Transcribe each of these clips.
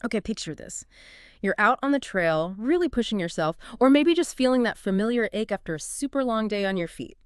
Okay, picture this. You're out on the trail, really pushing yourself, or maybe just feeling that familiar ache after a super long day on your feet.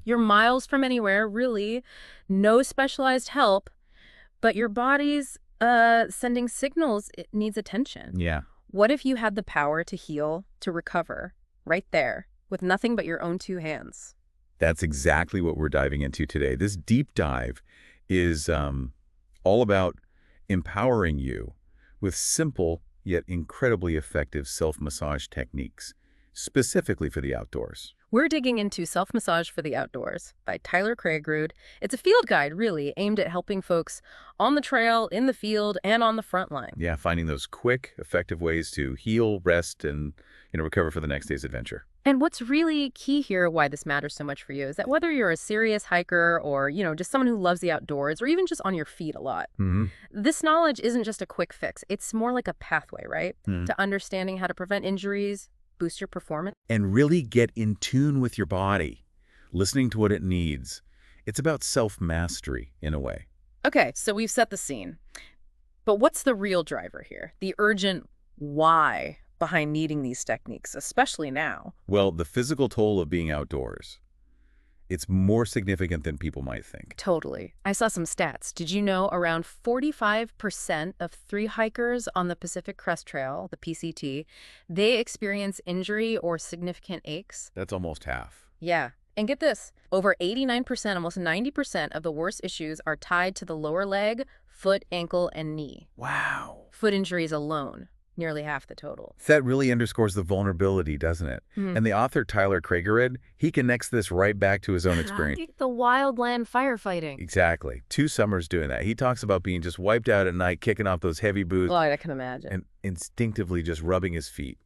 You're miles from anywhere, really, no specialized help, but your body's sending signals it needs attention. Yeah. What if you had the power to heal, to recover, right there, with nothing but your own two hands? That's exactly what we're diving into today. This deep dive is all about empowering you with simple yet incredibly effective self-massage techniques, specifically for the outdoors. We're digging into Self-Massage for the Outdoors by Tyler Kragerud. It's a field guide, really, aimed at helping folks on the trail, in the field, and on the front line. Yeah, finding those quick, effective ways to heal, rest, and recover for the next day's adventure. And what's really key here, why this matters so much for you, is that whether you're a serious hiker or, just someone who loves the outdoors or even just on your feet a lot, this knowledge isn't just a quick fix. It's more like a pathway, right? To understanding how to prevent injuries, boost your performance. And really get in tune with your body, listening to what it needs. It's about self-mastery, in a way. Okay, so we've set the scene. But what's the real driver here? The urgent why behind needing these techniques, especially now? Well, the physical toll of being outdoors. It's more significant than people might think. Totally. I saw some stats. Did you know around 45% of thru-hikers on the Pacific Crest Trail, the PCT, they experience injury or significant aches? That's almost half. Yeah. And get this, over 89%, almost 90% of the worst issues are tied to the lower leg, foot, ankle, and knee. Wow. Foot injuries alone, nearly half the total. That really underscores the vulnerability, doesn't it? And the author Tyler Kragerud, he connects this right back to his own experience. The wildland firefighting. Exactly. 2 summers doing that. He talks about being just wiped out at night, kicking off those heavy boots, Well, I can imagine. and instinctively just rubbing his feet.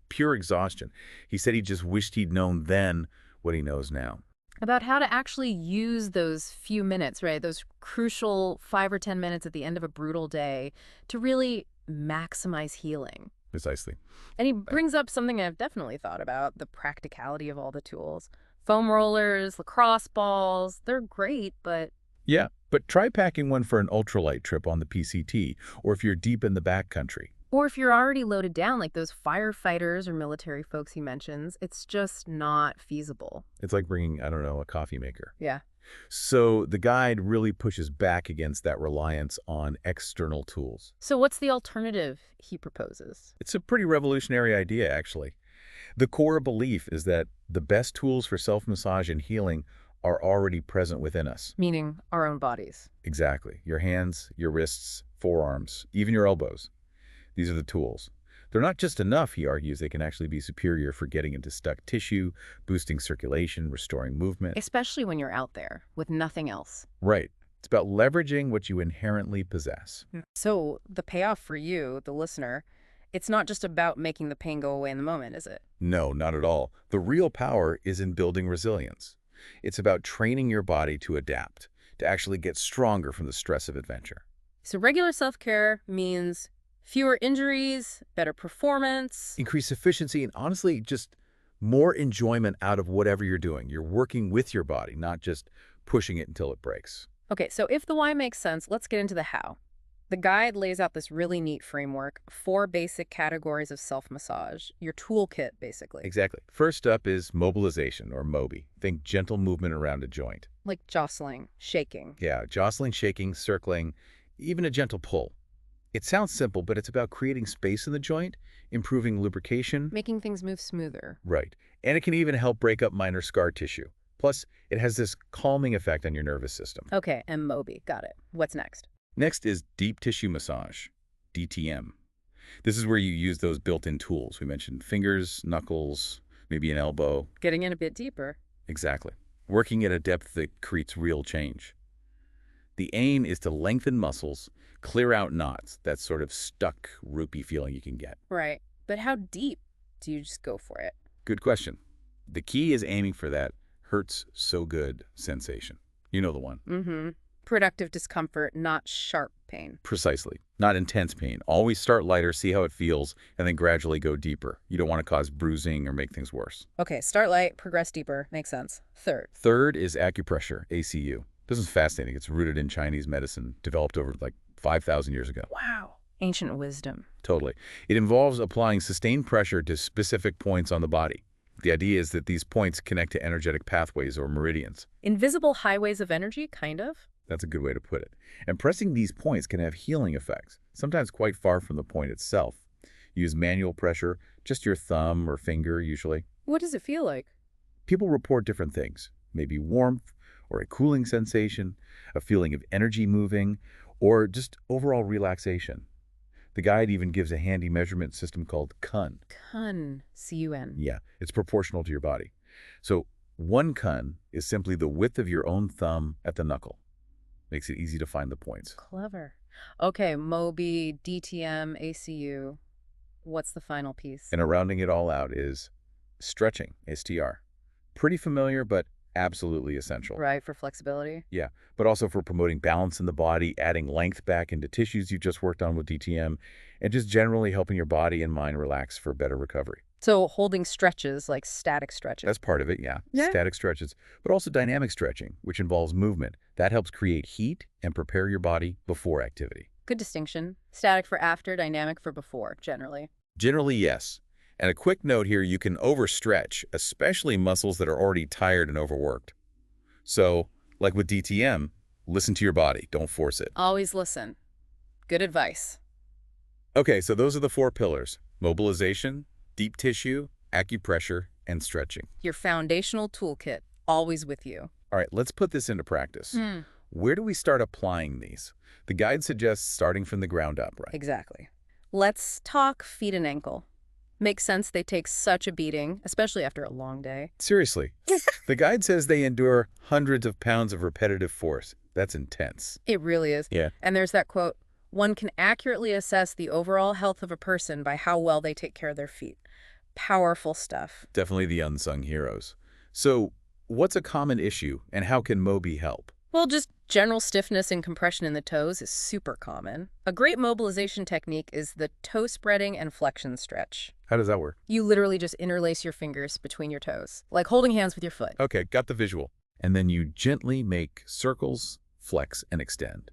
Pure exhaustion. He said he just wished he'd known then what he knows now. About how to actually use those few minutes, right? Those crucial 5 or 10 minutes at the end of a brutal day to really maximize healing. Precisely. And he brings up something I've definitely thought about, the practicality of all the tools. Foam rollers, lacrosse balls, they're great, but Yeah, but try packing one for an ultralight trip on the PCT, or if you're deep in the backcountry. or if you're already loaded down like those firefighters or military folks he mentions, it's just not feasible. It's like bringing, I don't know, a coffee maker. Yeah. So the guide really pushes back against that reliance on external tools. So what's the alternative he proposes? It's a pretty revolutionary idea, actually. The core belief is that the best tools for self-massage and healing are already present within us. Meaning our own bodies. Exactly. Your hands, your wrists, forearms, even your elbows. These are the tools. They're not just enough, he argues. They can actually be superior for getting into stuck tissue, boosting circulation, restoring movement. Especially when you're out there with nothing else. Right. It's about leveraging what you inherently possess. So the payoff for you, the listener, it's not just about making the pain go away in the moment, is it? No, not at all. The real power is in building resilience. It's about training your body to adapt, to actually get stronger from the stress of adventure. So regular self-care means fewer injuries, better performance. Increase efficiency and honestly, just more enjoyment out of whatever you're doing. You're working with your body, not just pushing it until it breaks. Okay, so if the why makes sense, let's get into the how. The guide lays out this really neat framework, 4 basic categories of self-massage, your toolkit, basically. Exactly. First up is mobilization, or MOBI. Think gentle movement around a joint. Like jostling, shaking. Yeah, jostling, shaking, circling, even a gentle pull. It sounds simple, but it's about creating space in the joint, improving lubrication. Making things move smoother. Right. And it can even help break up minor scar tissue. Plus, it has this calming effect on your nervous system. Okay, and MOBI, got it. What's next? Next is deep tissue massage, DTM. This is where you use those built-in tools. We mentioned fingers, knuckles, maybe an elbow. Getting in a bit deeper. Exactly. Working at a depth that creates real change. The aim is to lengthen muscles, clear out knots, that sort of stuck, roopy feeling you can get. Right. But how deep do you just go for it? Good question. The key is aiming for that hurts so good sensation. You know the one. Mm-hmm. Productive discomfort, not sharp pain. Precisely. Not intense pain. Always start lighter, see how it feels, and then gradually go deeper. You don't want to cause bruising or make things worse. Okay, start light, progress deeper. Makes sense. Third is acupressure, ACU. This is fascinating. It's rooted in Chinese medicine, developed over like 5,000 years ago. Wow. Ancient wisdom. Totally. It involves applying sustained pressure to specific points on the body. The idea is that these points connect to energetic pathways or meridians. Invisible highways of energy, kind of? That's a good way to put it. And pressing these points can have healing effects, sometimes quite far from the point itself. Use manual pressure, just your thumb or finger usually. What does it feel like? People report different things, maybe warmth or a cooling sensation, a feeling of energy moving, or just overall relaxation. The guide even gives a handy measurement system called kun. Kun. C-U-N. Yeah, it's proportional to your body. So 1 kun is simply the width of your own thumb at the knuckle. Makes it easy to find the points. Clever. Okay, Moby, DTM, ACU. What's the final piece? And rounding it all out is stretching, STR. Pretty familiar, but absolutely essential. Right, for flexibility? Yeah, but also for promoting balance in the body, adding length back into tissues you just worked on with DTM, and just generally helping your body and mind relax for better recovery. So holding stretches, like static stretches. That's part of it, yeah. Yeah. Static stretches, but also dynamic stretching, which involves movement. That helps create heat and prepare your body before activity. Good distinction. Static for after, dynamic for before, generally. Generally, yes. And a quick note here, you can overstretch, especially muscles that are already tired and overworked. So, like with DTM, listen to your body, don't force it. Always listen. Good advice. Okay, so those are the 4 pillars: mobilization, deep tissue, acupressure, and stretching. Your foundational toolkit, always with you. All right, let's put this into practice. Where do we start applying these? The guide suggests starting from the ground up, right? Exactly. Let's talk feet and ankle. Makes sense they take such a beating, especially after a long day. Seriously. The guide says they endure hundreds of pounds of repetitive force. That's intense. It really is. Yeah. And there's that quote, one can accurately assess the overall health of a person by how well they take care of their feet. Powerful stuff. Definitely the unsung heroes. So, what's a common issue, and how can Mobi help? Well, just general stiffness and compression in the toes is super common. A great mobilization technique is the toe spreading and flexion stretch. How does that work? You literally just interlace your fingers between your toes, like holding hands with your foot. Okay, got the visual. And then you gently make circles, flex, and extend.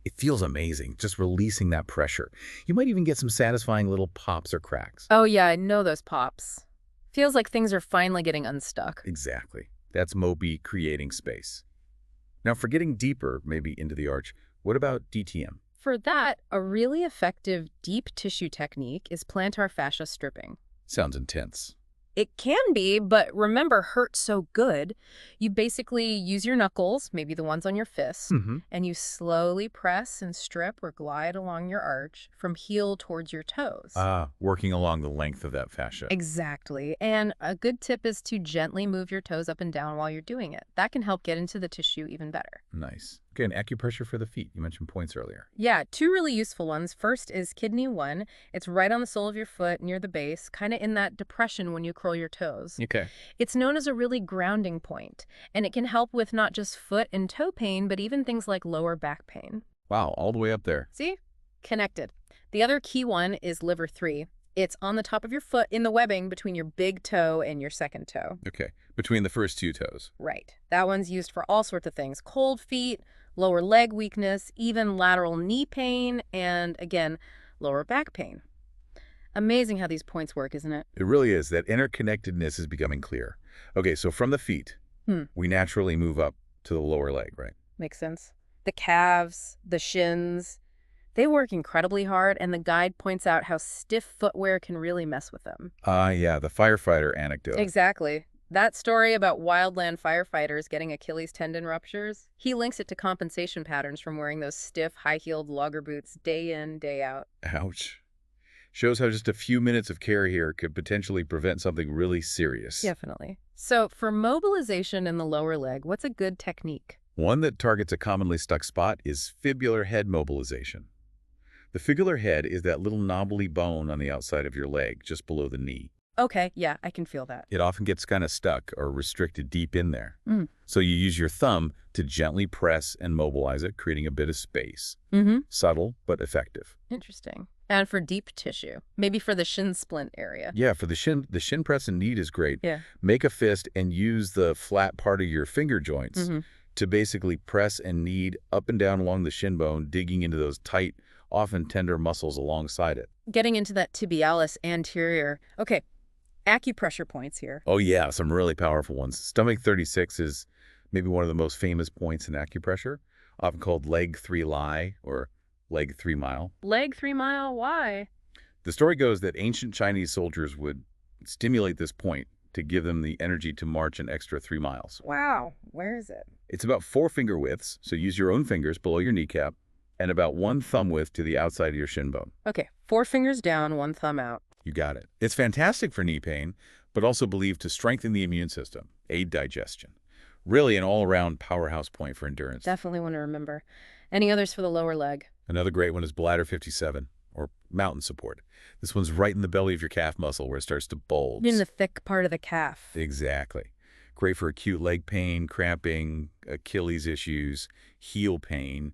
It feels amazing, just releasing that pressure. You might even get some satisfying little pops or cracks. Oh yeah, I know those pops. Feels like things are finally getting unstuck. Exactly. That's Mobi creating space. Now, for getting deeper, maybe into the arch, what about DTM? For that, a really effective deep tissue technique is plantar fascia stripping. Sounds intense. It can be, but remember, hurt so good. You basically use your knuckles, maybe the ones on your fist, and you slowly press and strip or glide along your arch from heel towards your toes. Working along the length of that fascia. Exactly. And a good tip is to gently move your toes up and down while you're doing it. That can help get into the tissue even better. Nice. Okay, and acupressure for the feet. You mentioned points earlier. Yeah, 2 really useful ones. First is kidney 1. It's right on the sole of your foot near the base, kind of in that depression when you curl your toes. Okay. It's known as a really grounding point, and it can help with not just foot and toe pain, but even things like lower back pain. Wow, all the way up there. See? Connected. The other key one is liver 3. It's on the top of your foot in the webbing between your big toe and your second toe. Okay, between the first 2 toes. Right. That one's used for all sorts of things. Cold feet, lower leg weakness, even lateral knee pain, and again, lower back pain. Amazing how these points work, isn't it? It really is. That interconnectedness is becoming clear. Okay, so from the feet, we naturally move up to the lower leg, right? Makes sense. The calves, the shins, they work incredibly hard, and the guide points out how stiff footwear can really mess with them. Yeah, the firefighter anecdote. Exactly. That story about wildland firefighters getting Achilles tendon ruptures, he links it to compensation patterns from wearing those stiff, high-heeled logger boots day in, day out. Ouch. Shows how just a few minutes of care here could potentially prevent something really serious. Definitely. So for mobilization in the lower leg, what's a good technique? One that targets a commonly stuck spot is fibular head mobilization. The fibular head is that little knobbly bone on the outside of your leg, just below the knee. Okay, yeah, I can feel that. It often gets kind of stuck or restricted deep in there. So you use your thumb to gently press and mobilize it, creating a bit of space. Subtle, but effective. Interesting. And for deep tissue, maybe for the shin splint area. Yeah, for the shin press and knead is great. Yeah. Make a fist and use the flat part of your finger joints to basically press and knead up and down along the shin bone, digging into those tight, often tender muscles alongside it. Getting into that tibialis anterior. Okay, acupressure points here. Oh yeah, some really powerful ones. Stomach 36 is maybe one of the most famous points in acupressure, often called leg 3 lie or leg 3 mile. Leg 3 mile, why? The story goes that ancient Chinese soldiers would stimulate this point to give them the energy to march an extra 3 miles. Wow, where is it? It's about 4 finger widths, so use your own fingers below your kneecap, and about 1 thumb width to the outside of your shin bone. Okay, 4 fingers down, 1 thumb out. You got it. It's fantastic for knee pain, but also believed to strengthen the immune system, aid digestion. Really an all-around powerhouse point for endurance. Definitely want to remember. Any others for the lower leg? Another great one is bladder 57, or mountain support. This one's right in the belly of your calf muscle where it starts to bulge. In the thick part of the calf. Exactly. Great for acute leg pain, cramping, Achilles issues, heel pain.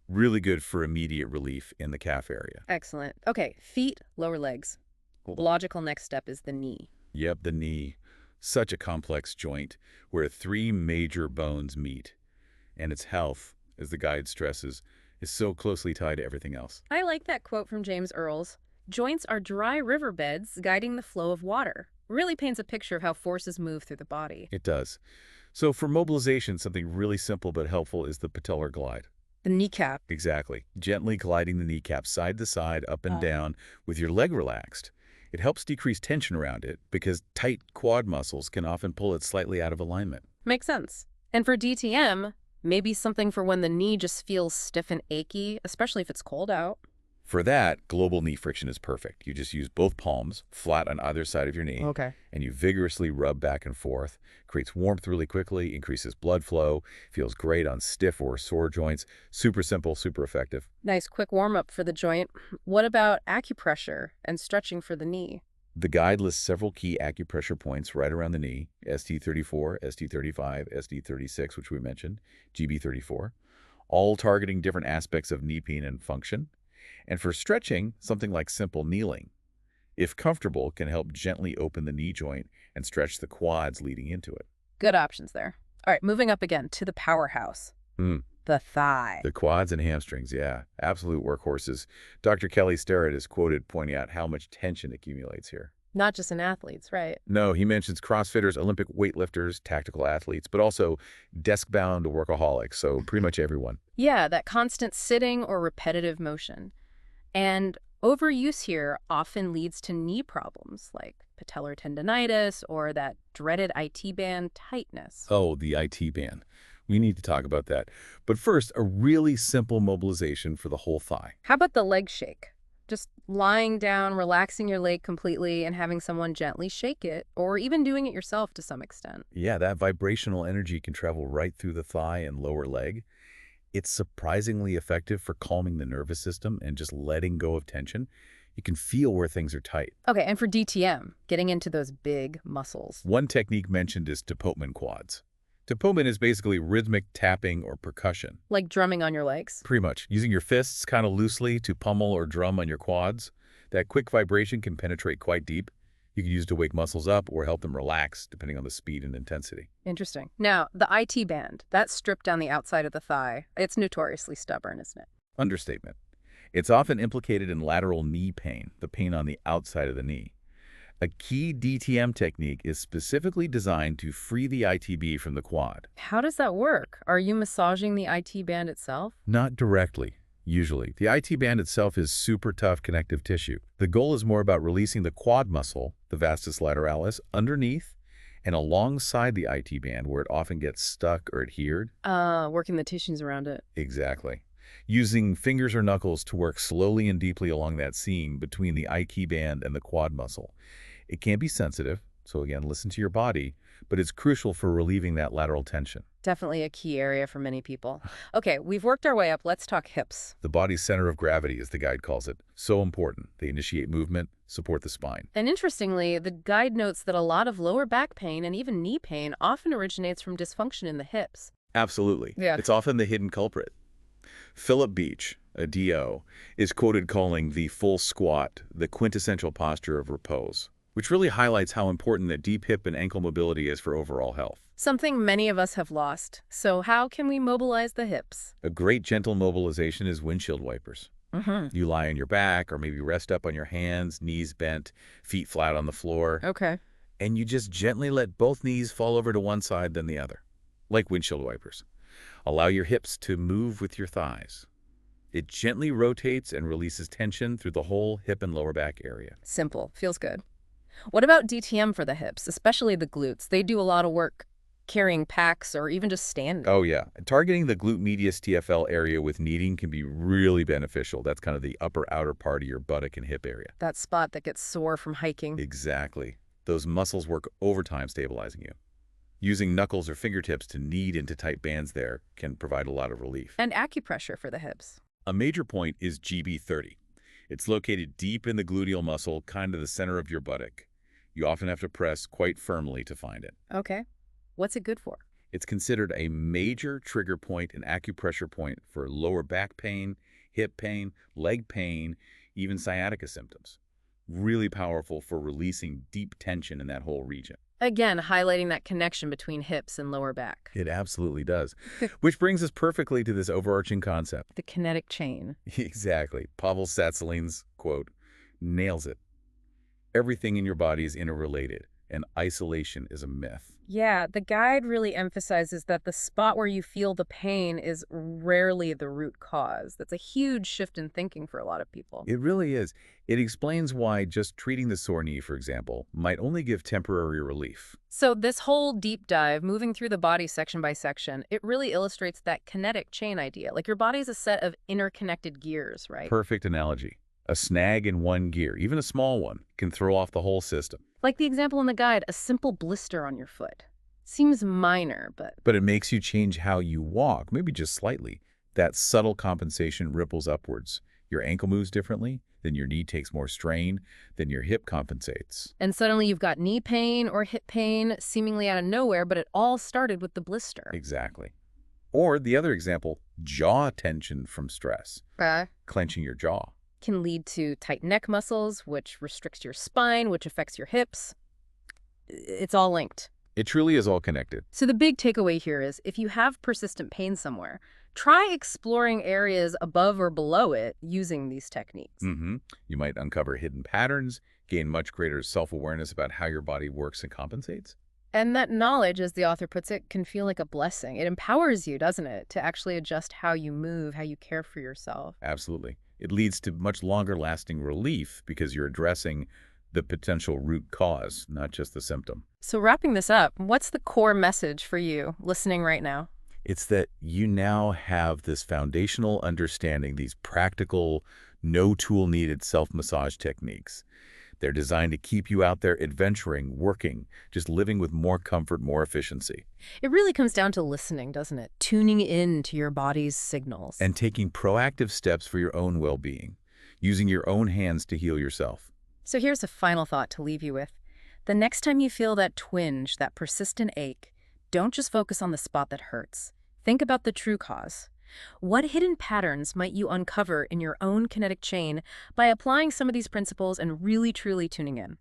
Really good for immediate relief in the calf area. Excellent. Okay, feet, lower legs. Cool. Logical next step is the knee. Yep, the knee. Such a complex joint where 3 major bones meet. And its health, as the guide stresses, is so closely tied to everything else. I like that quote from James Earls. Joints are dry riverbeds guiding the flow of water. Really paints a picture of how forces move through the body. It does. So for mobilization, something really simple but helpful is the patellar glide. The kneecap. Exactly. Gently gliding the kneecap side to side, up and down, with your leg relaxed. It helps decrease tension around it because tight quad muscles can often pull it slightly out of alignment. Makes sense. And for DTM, maybe something for when the knee just feels stiff and achy, especially if it's cold out. For that, global knee friction is perfect. You just use both palms, flat on either side of your knee, Okay. and you vigorously rub back and forth. Creates warmth really quickly, increases blood flow, feels great on stiff or sore joints. Super simple, super effective. Nice quick warm-up for the joint. What about acupressure and stretching for the knee? The guide lists several key acupressure points right around the knee, ST34, ST35, ST36, which we mentioned, GB34, all targeting different aspects of knee pain and function. And for stretching, something like simple kneeling, if comfortable, can help gently open the knee joint and stretch the quads leading into it. Good options there. All right, moving up again to the powerhouse. The thigh. The quads and hamstrings, yeah, absolute workhorses. Dr. Kelly Starrett is quoted pointing out how much tension accumulates here. Not just in athletes, right? No, he mentions CrossFitters, Olympic weightlifters, tactical athletes, but also desk-bound workaholics, so pretty much everyone. Yeah, that constant sitting or repetitive motion. And overuse here often leads to knee problems like patellar tendonitis or that dreaded IT band tightness. Oh, the IT band. We need to talk about that. But first, a really simple mobilization for the whole thigh. How about the leg shake? Just lying down, relaxing your leg completely, and having someone gently shake it, or even doing it yourself to some extent. Yeah, that vibrational energy can travel right through the thigh and lower leg. It's surprisingly effective for calming the nervous system and just letting go of tension. You can feel where things are tight. Okay, and for DTM, getting into those big muscles. One technique mentioned is Topotman quads. Topotman is basically rhythmic tapping or percussion. Like drumming on your legs? Pretty much. Using your fists kind of loosely to pummel or drum on your quads. That quick vibration can penetrate quite deep. You can use it to wake muscles up or help them relax, depending on the speed and intensity. Interesting. Now, the IT band, that's stripped down the outside of the thigh. It's notoriously stubborn, isn't it? Understatement. It's often implicated in lateral knee pain, the pain on the outside of the knee. A key DTM technique is specifically designed to free the ITB from the quad. How does that work? Are you massaging the IT band itself? Not directly, usually. The IT band itself is super tough connective tissue. The goal is more about releasing the quad muscle, the vastus lateralis, underneath and alongside the IT band where it often gets stuck or adhered. Working the tissues around it. Exactly. Using fingers or knuckles to work slowly and deeply along that seam between the IT band and the quad muscle. It can be sensitive, so again, listen to your body, but it's crucial for relieving that lateral tension. Definitely a key area for many people. Okay, we've worked our way up. Let's talk hips. The body's center of gravity, as the guide calls it. So important. They initiate movement, support the spine. And interestingly, the guide notes that a lot of lower back pain and even knee pain often originates from dysfunction in the hips. Absolutely. Yeah. It's often the hidden culprit. Philip Beach, a DO, is quoted calling the full squat the quintessential posture of repose, which really highlights how important that deep hip and ankle mobility is for overall health. Something many of us have lost. So how can we mobilize the hips? A great gentle mobilization is windshield wipers. You lie on your back or maybe rest up on your hands, knees bent, feet flat on the floor. Okay. And you just gently let both knees fall over to one side then the other, like windshield wipers. Allow your hips to move with your thighs. It gently rotates and releases tension through the whole hip and lower back area. Simple. Feels good. What about DTM for the hips, especially the glutes? They do a lot of work carrying packs or even just standing. Oh, yeah. Targeting the glute medius TFL area with kneading can be really beneficial. That's kind of the upper outer part of your buttock and hip area. That spot that gets sore from hiking. Exactly. Those muscles work overtime stabilizing you. Using knuckles or fingertips to knead into tight bands there can provide a lot of relief. And acupressure for the hips. A major point is GB30. It's located deep in the gluteal muscle, kind of the center of your buttock. You often have to press quite firmly to find it. Okay. What's it good for? It's considered a major trigger point and acupressure point for lower back pain, hip pain, leg pain, even sciatica symptoms. Really powerful for releasing deep tension in that whole region. Again, highlighting that connection between hips and lower back. It absolutely does. Which brings us perfectly to this overarching concept. The kinetic chain. Exactly. Pavel Tsatsouline's quote nails it. Everything in your body is interrelated, and isolation is a myth. Yeah, the guide really emphasizes that the spot where you feel the pain is rarely the root cause. That's a huge shift in thinking for a lot of people. It really is. It explains why just treating the sore knee, for example, might only give temporary relief. So this whole deep dive, moving through the body section by section, it really illustrates that kinetic chain idea. Like your body's a set of interconnected gears, right? Perfect analogy. A snag in one gear, even a small one, can throw off the whole system. Like the example in the guide, a simple blister on your foot. Seems minor, but... But it makes you change how you walk, maybe just slightly. That subtle compensation ripples upwards. Your ankle moves differently, then your knee takes more strain, then your hip compensates. And suddenly you've got knee pain or hip pain seemingly out of nowhere, but it all started with the blister. Exactly. Or the other example, jaw tension from stress. Clenching your jaw. Can lead to tight neck muscles, which restricts your spine, which affects your hips. It's all linked. It truly is all connected. So the big takeaway here is if you have persistent pain somewhere, try exploring areas above or below it using these techniques. You might uncover hidden patterns, gain much greater self-awareness about how your body works and compensates. And that knowledge, as the author puts it, can feel like a blessing. It empowers you, doesn't it, to actually adjust how you move, how you care for yourself. Absolutely. It leads to much longer-lasting relief because you're addressing the potential root cause, not just the symptom. So wrapping this up, what's the core message for you listening right now? It's that you now have this foundational understanding, these practical, no-tool-needed self-massage techniques. They're designed to keep you out there adventuring, working, just living with more comfort, more efficiency. It really comes down to listening, doesn't it? Tuning in to your body's signals. And taking proactive steps for your own well-being, using your own hands to heal yourself. So here's a final thought to leave you with. The next time you feel that twinge, that persistent ache, don't just focus on the spot that hurts. Think about the true cause. What hidden patterns might you uncover in your own kinetic chain by applying some of these principles and really truly tuning in?